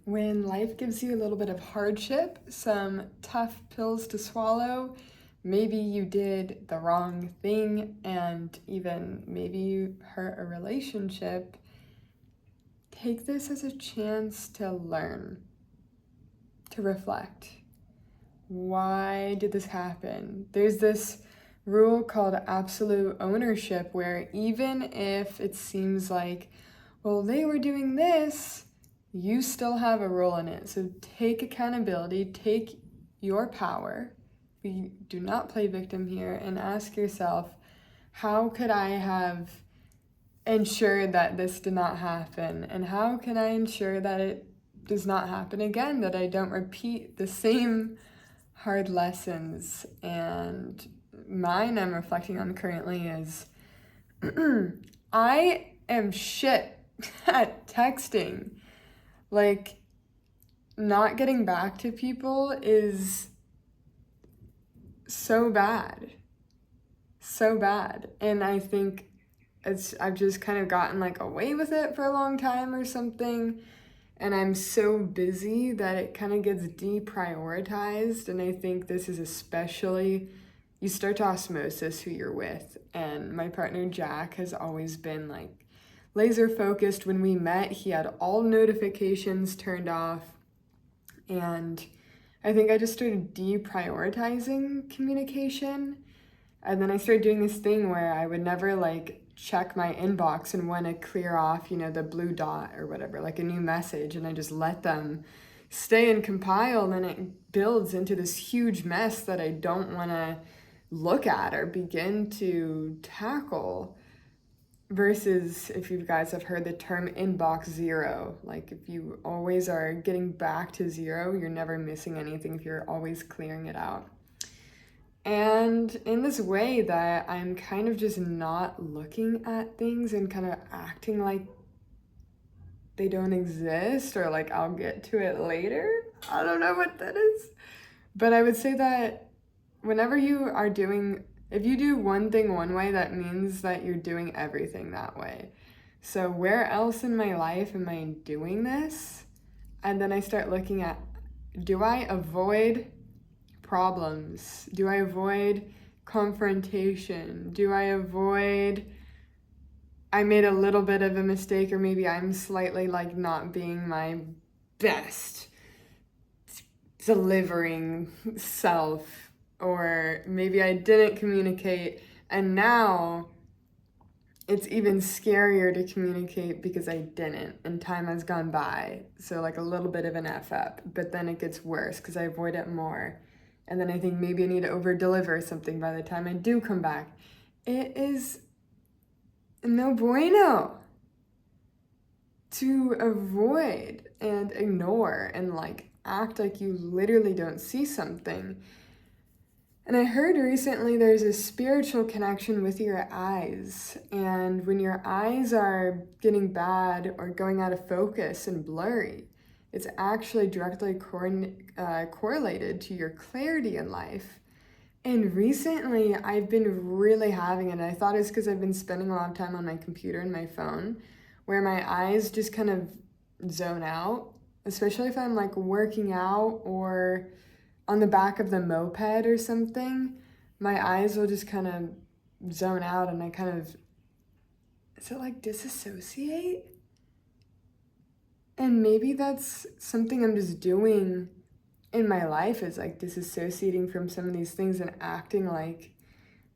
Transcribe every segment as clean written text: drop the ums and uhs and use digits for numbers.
When life gives you a little bit of hardship, some tough pills to swallow, maybe you did the wrong thing, and even maybe you hurt a relationship, take this as a chance to learn, to reflect. Why did this happen? There's this rule called absolute ownership where even if it seems like, well, they were doing this, you still have a role in it. So take accountability, take your power. We do not play victim here, and ask yourself, how could I have ensured that this did not happen? And how can I ensure that it does not happen again, that I don't repeat the same hard lessons? And mine I'm reflecting on currently is I am shit at texting. Like, not getting back to people is so bad. So bad. And I think I've just kind of gotten like away with it for a long time or something. And I'm so busy that it kind of gets deprioritized. And I think this is especially, you start to osmosis who you're with. And my partner Jack has always been like laser focused. When we met, he had all notifications turned off. And I think I just started deprioritizing communication. And then I started doing this thing where I would never like check my inbox and want to clear off, the blue dot or whatever, like a new message, and I just let them stay and compile, and then it builds into this huge mess that I don't want to look at or begin to tackle. Versus, if you guys have heard the term inbox zero, like if you always are getting back to zero, you're never missing anything if you're always clearing it out. And in this way that I'm kind of just not looking at things and kind of acting like they don't exist, or like I'll get to it later. I don't know what that is. But I would say that whenever you are doing, if you do one thing one way, that means that you're doing everything that way. So where else in my life am I doing this? And then I start looking at, do I avoid problems? Do I avoid confrontation? Do I avoid, I made a little bit of a mistake, or maybe I'm slightly like not being my best delivering self, or maybe I didn't communicate and now it's even scarier to communicate because I didn't and time has gone by. So like a little bit of an F up, but then it gets worse because I avoid it more. And then I think maybe I need to over-deliver something by the time I do come back. It is no bueno to avoid and ignore and like act like you literally don't see something. And I heard recently there's a spiritual connection with your eyes. And when your eyes are getting bad or going out of focus and blurry, it's actually directly correlated to your clarity in life. And recently, I've been really having it. I thought it's because I've been spending a lot of time on my computer and my phone, where my eyes just kind of zone out, especially if I'm like working out or on the back of the moped or something. My eyes will just kind of zone out, and I kind of, is it like disassociate? And maybe that's something I'm just doing in my life, is like disassociating from some of these things and acting like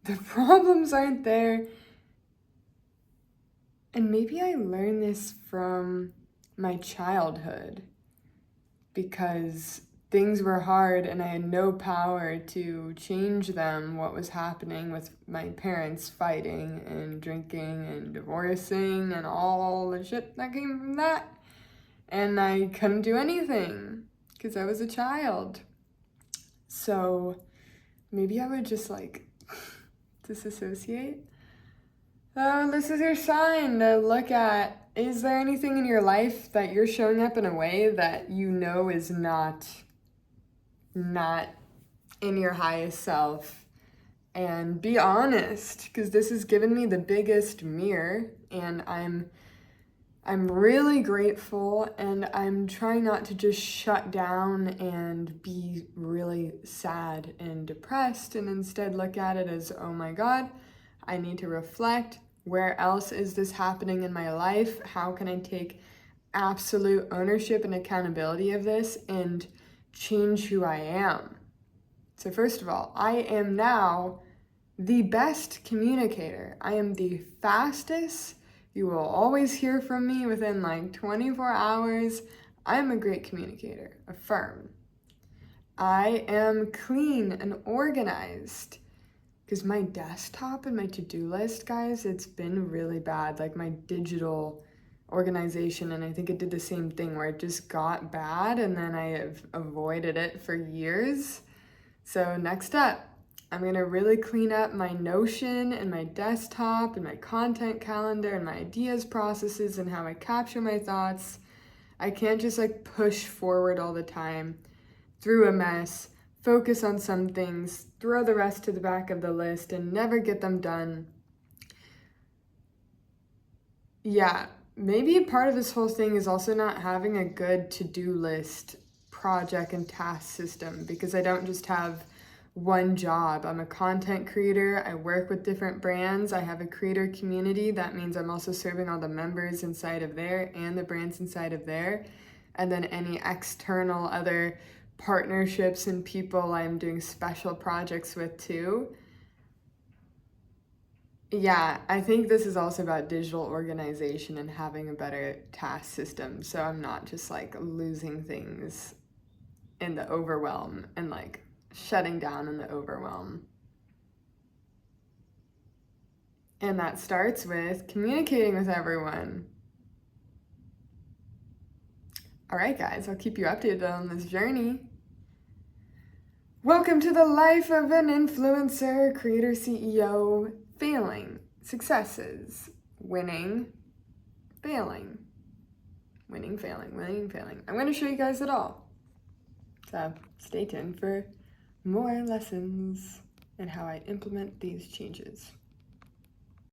the problems aren't there. And maybe I learned this from my childhood because things were hard and I had no power to change them. What was happening with my parents fighting and drinking and divorcing and all the shit that came from that. And I couldn't do anything because I was a child. So maybe I would just like disassociate. This is your sign to look at, is there anything in your life that you're showing up in a way that you know is not in your highest self? And be honest, because this has given me the biggest mirror, and I'm really grateful, and I'm trying not to just shut down and be really sad and depressed, and instead look at it as, oh my God, I need to reflect. Where else is this happening in my life? How can I take absolute ownership and accountability of this and change who I am? So first of all, I am now the best communicator. I am the fastest. You will always hear from me within like 24 hours. I'm a great communicator. Affirm. I am clean and organized. Because my desktop and my to-do list, guys, it's been really bad. Like my digital organization, and I think it did the same thing where it just got bad and then I have avoided it for years. So next up, I'm gonna really clean up my Notion and my desktop and my content calendar and my ideas processes and how I capture my thoughts. I can't just like push forward all the time through a mess, focus on some things, throw the rest to the back of the list and never get them done. Yeah, maybe part of this whole thing is also not having a good to-do list, project and task system, because I don't just have one job. I'm a content creator. I work with different brands. I have a creator community. That means I'm also serving all the members inside of there and the brands inside of there. And then any external other partnerships and people I'm doing special projects with too. Yeah, I think this is also about digital organization and having a better task system. So I'm not just like losing things in the overwhelm and like shutting down in the overwhelm. And that starts with communicating with everyone. All right, guys, I'll keep you updated on this journey. Welcome to the life of an influencer, creator, CEO, failing, successes, winning, failing, winning, failing, winning, failing. I'm going to show you guys it all. So stay tuned for more lessons and how I implement these changes.